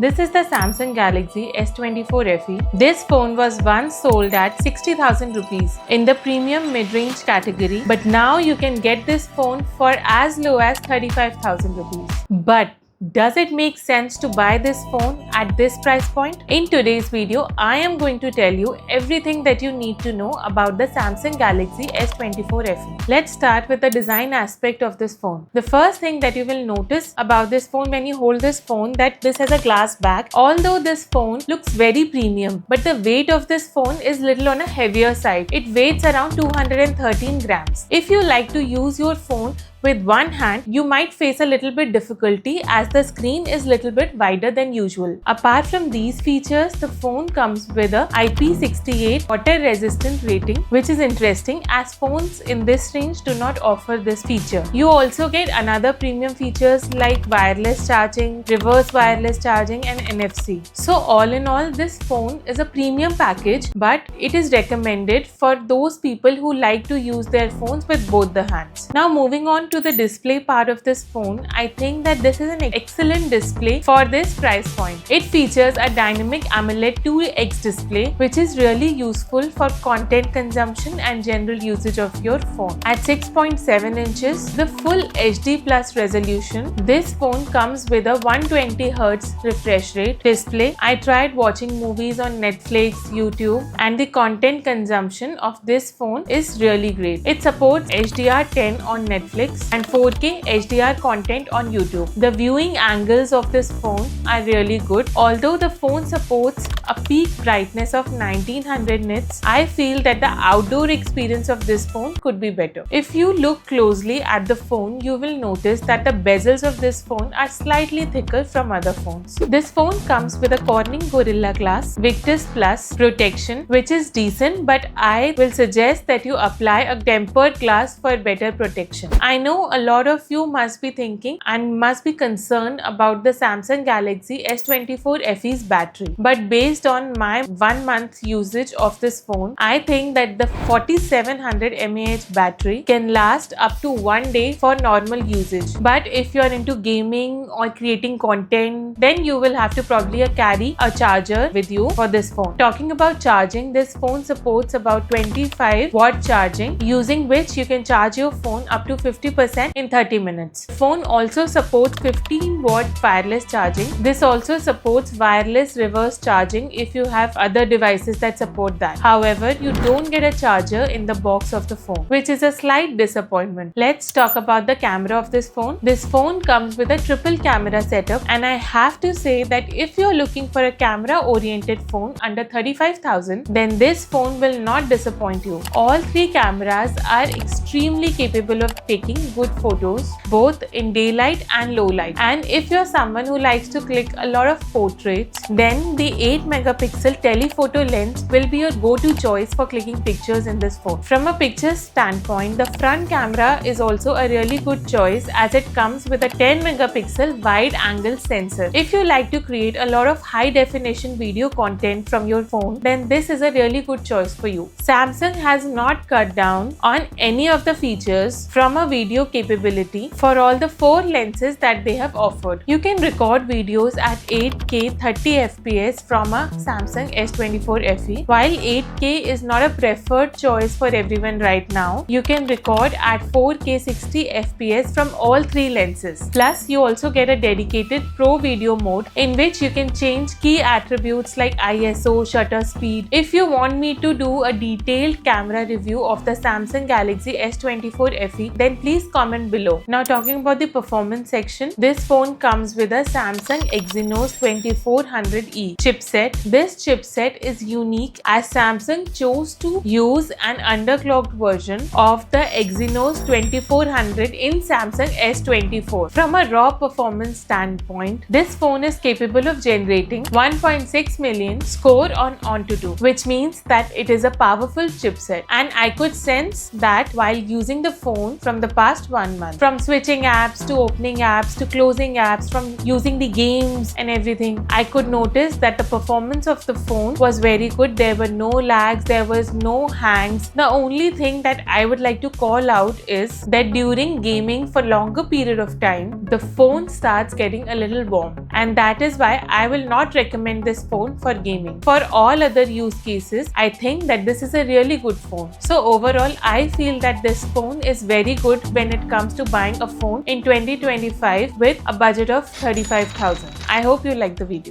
This is the Samsung Galaxy S24 FE. This phone was once sold at 60,000 rupees in the premium mid-range category, but now you can get this phone for as low as 35,000 rupees. But does it make sense to buy this phone at this price point? In today's video, I am going to tell you everything that you need to know about the Samsung Galaxy S24 FE. Let's start with the design aspect of this phone. The first thing that you will notice about this phone when you hold this phone, that this has a glass back. Although this phone looks very premium, but the weight of this phone is little on a heavier side. It weighs around 213 grams. If you like to use your phone with one hand, you might face a little bit difficulty as the screen is little bit wider than usual. Apart from these features, the phone comes with a IP68 water resistant rating, which is interesting as phones in this range do not offer this feature. You also get another premium features like wireless charging, reverse wireless charging and NFC. So all in all, this phone is a premium package, but it is recommended for those people who like to use their phones with both the hands. Now moving on to the display part of this phone, I think that this is an excellent display for this price point. It features a dynamic AMOLED 2x display, which is really useful for content consumption and general usage of your phone. At 6.7 inches, the full HD plus resolution, this phone comes with a 120Hz refresh rate display. I tried watching movies on Netflix, YouTube, and the content consumption of this phone is really great. It supports HDR10 on Netflix and 4K HDR content on YouTube. The viewing angles of this phone are really good. Although the phone supports a peak brightness of 1900 nits, I feel that the outdoor experience of this phone could be better. If you look closely at the phone, you will notice that the bezels of this phone are slightly thicker from other phones. This phone comes with a Corning Gorilla Glass Victus Plus protection, which is decent, but I will suggest that you apply a tempered glass for better protection. I know a lot of you must be thinking and must be concerned about the Samsung Galaxy S24 FE's battery, but based on my 1 month usage of this phone, I think that the 4700 mAh battery can last up to 1 day for normal usage. But if you are into gaming or creating content, then you will have to probably carry a charger with you for this phone. Talking about charging, this phone supports about 25 watt charging, using which you can charge your phone up to 50% in 30 minutes. The phone also supports 15 watt wireless charging. This also supports wireless reverse charging if you have other devices that support that. However, you don't get a charger in the box of the phone, which is a slight disappointment. Let's talk about the camera of this phone. This phone comes with a triple camera setup, and I have to say that if you're looking for a camera oriented phone under 35,000, then this phone will not disappoint you. All three cameras are extremely capable of taking good photos both in daylight and low light. And if you're someone who likes to click a lot of portraits, then the 8 megapixel telephoto lens will be your go-to choice for clicking pictures in this phone. From a picture standpoint, the front camera is also a really good choice as it comes with a 10 megapixel wide angle sensor. If you like to create a lot of high definition video content from your phone, then this is a really good choice for you. Samsung has not cut down on any of the features from a video capability for all the 4 lenses that they have offered. You can record videos at 8K 30 FPS from a Samsung S24 FE. While 8K is not a preferred choice for everyone right now, you can record at 4K 60 FPS from all 3 lenses. Plus, you also get a dedicated Pro Video mode in which you can change key attributes like ISO, shutter speed. If you want me to do a detailed camera review of the Samsung Galaxy S24 FE, then please comment below. Now talking about the performance section, this phone comes with a Samsung Exynos 2400E chipset. This chipset is unique as Samsung chose to use an underclocked version of the Exynos 2400 in Samsung S24. From a raw performance standpoint, this phone is capable of generating 1.6 million score on Antutu, which means that it is a powerful chipset, and I could sense that while using the phone from the past last 1 month. From switching apps to opening apps to closing apps, from using the games and everything, I could notice that the performance of the phone was very good. There were no lags, there was no hangs. The only thing that I would like to call out is that during gaming for longer period of time, the phone starts getting a little warm, and that is why I will not recommend this phone for gaming. For all other use cases, I think that this is a really good phone. So overall, I feel that this phone is very good when it comes to buying a phone in 2025 with a budget of 35,000. I hope you like the video.